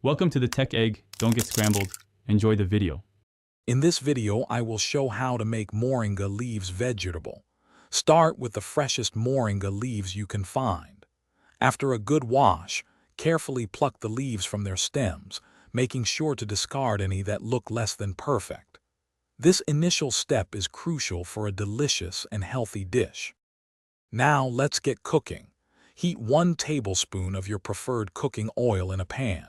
Welcome to the Tech Egg. Don't get scrambled. Enjoy the video. In this video, I will show how to make moringa leaves vegetable. Start with the freshest moringa leaves you can find. After a good wash, carefully pluck the leaves from their stems, making sure to discard any that look less than perfect. This initial step is crucial for a delicious and healthy dish. Now let's get cooking. Heat 1 tablespoon of your preferred cooking oil in a pan.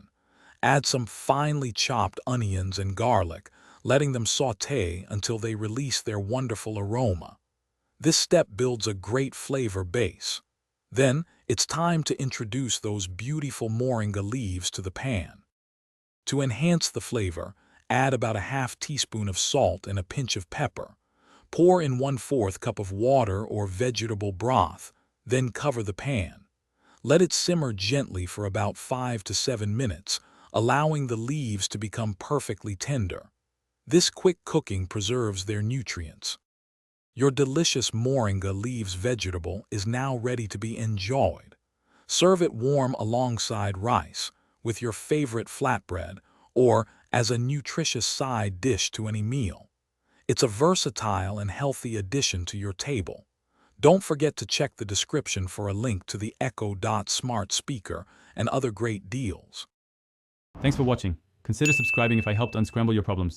Add some finely chopped onions and garlic, letting them saute until they release their wonderful aroma. This step builds a great flavor base. Then, it's time to introduce those beautiful moringa leaves to the pan. To enhance the flavor, add about a half teaspoon of salt and a pinch of pepper. Pour in 1/4 cup of water or vegetable broth, then cover the pan. Let it simmer gently for about 5 to 7 minutes, allowing the leaves to become perfectly tender. This quick cooking preserves their nutrients. Your delicious moringa leaves vegetable is now ready to be enjoyed. Serve it warm alongside rice, with your favorite flatbread, or as a nutritious side dish to any meal. It's a versatile and healthy addition to your table. Don't forget to check the description for a link to the Echo Dot smart speaker and other great deals. Thanks for watching. Consider subscribing if I helped unscramble your problems.